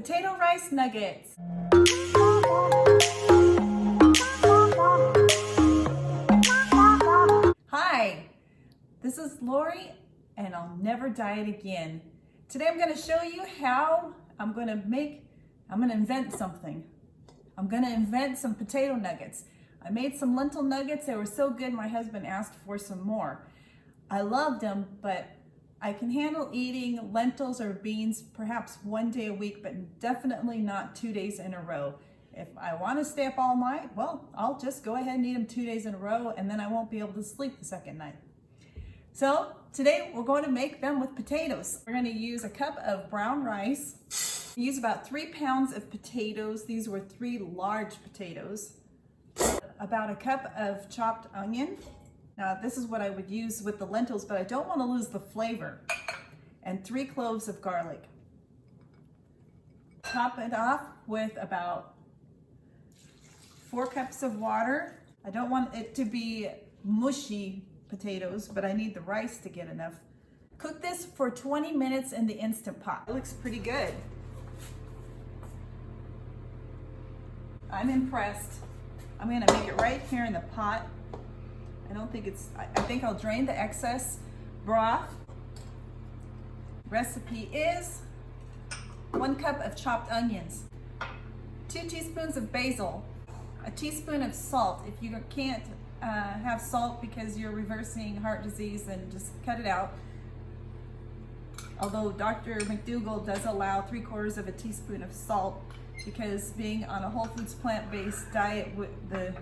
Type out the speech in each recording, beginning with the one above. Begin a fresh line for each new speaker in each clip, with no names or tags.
Potato rice nuggets. Hi, this is Lori and I'll never diet again. Today I'm going to show you how I'm going to invent something. I'm going to invent some potato nuggets. I made some lentil nuggets. They were so good my husband asked for some more. I loved them, but I can handle eating lentils or beans perhaps one day a week, but definitely not 2 days in a row. If I want to stay up all night, well, I'll just go ahead and eat them 2 days in a row, and then I won't be able to sleep the second night. So today we're going to make them with potatoes. We're going to use a cup of brown rice. Use about 3 pounds of potatoes. These were 3 large potatoes. About a cup of chopped onion. Now this is what I would use with the lentils, but I don't want to lose the flavor. And 3 cloves of garlic. Top it off with about 4 cups of water. I don't want it to be mushy potatoes, but I need the rice to get enough. Cook this for 20 minutes in the Instant Pot. It looks pretty good. I'm impressed. I'm gonna make it right here in the pot. I think I'll drain the excess broth. Recipe is 1 cup of chopped onions, 2 teaspoons of basil, a teaspoon of salt. If you can't have salt because you're reversing heart disease, then just cut it out. Although Dr. McDougall does allow 3/4 of a teaspoon of salt, because being on a whole foods plant-based diet, with the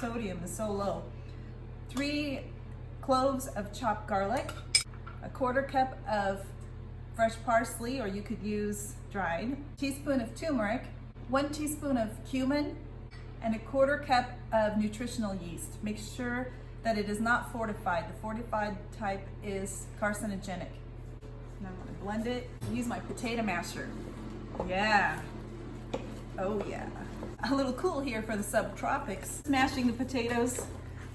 sodium is so low. 3 cloves of chopped garlic, a 1/4 cup of fresh parsley, or you could use dried, teaspoon of turmeric, 1 teaspoon of cumin, and a 1/4 cup of nutritional yeast. Make sure that it is not fortified. The fortified type is carcinogenic. Now I'm gonna blend it. Use my potato masher. Yeah. Oh yeah. A little cool here for the subtropics. Smashing the potatoes,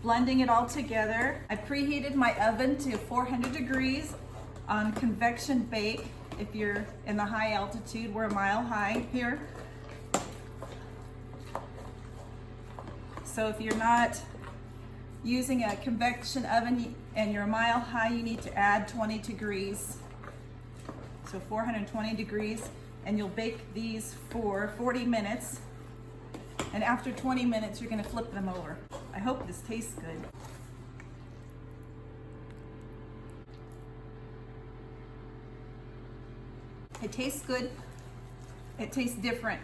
blending it all together. I preheated my oven to 400 degrees on convection bake. If you're in the high altitude, we're a mile high here. So if you're not using a convection oven and you're a mile high, you need to add 20 degrees. So 420 degrees, and you'll bake these for 40 minutes. And after 20 minutes, you're gonna flip them over. I hope this tastes good. It tastes good. It tastes different,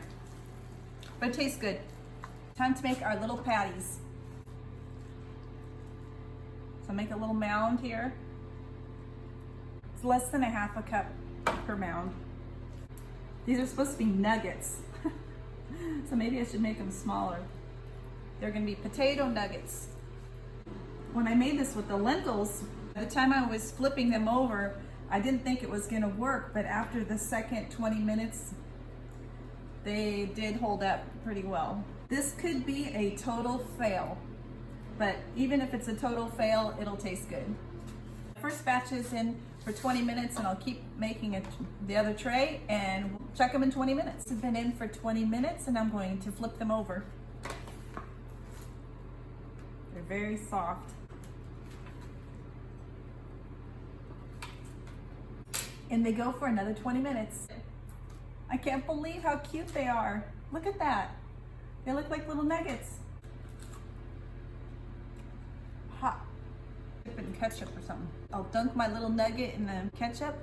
but it tastes good. Time to make our little patties. So make a little mound here. It's less than a 1/2 cup per mound. These are supposed to be nuggets. So maybe I should make them smaller. They're gonna be potato nuggets. When I made this with the lentils, by the time I was flipping them over, I didn't think it was gonna work, but after the second 20 minutes, they did hold up pretty well. This could be a total fail, but even if it's a total fail, it'll taste good. First batch is in for 20 minutes, and I'll keep making the other tray and check them in 20 minutes. It's been in for 20 minutes, and I'm going to flip them over. They're very soft. And they go for another 20 minutes. I can't believe how cute they are. Look at that. They look like little nuggets. Hot. Dip it in ketchup or something. I'll dunk my little nugget in the ketchup.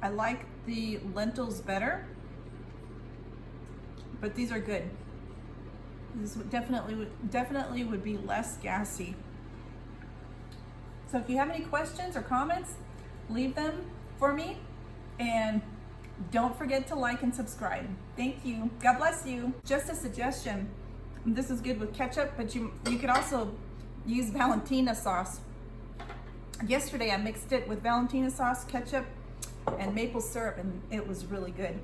I like the lentils better, but these are good. This definitely would be less gassy. So if you have any questions or comments, leave them for me, and don't forget to like and subscribe. Thank you. God bless you. Just a suggestion. This is good with ketchup, but you could also use Valentina sauce. Yesterday I mixed it with Valentina sauce, ketchup, and maple syrup, and it was really good.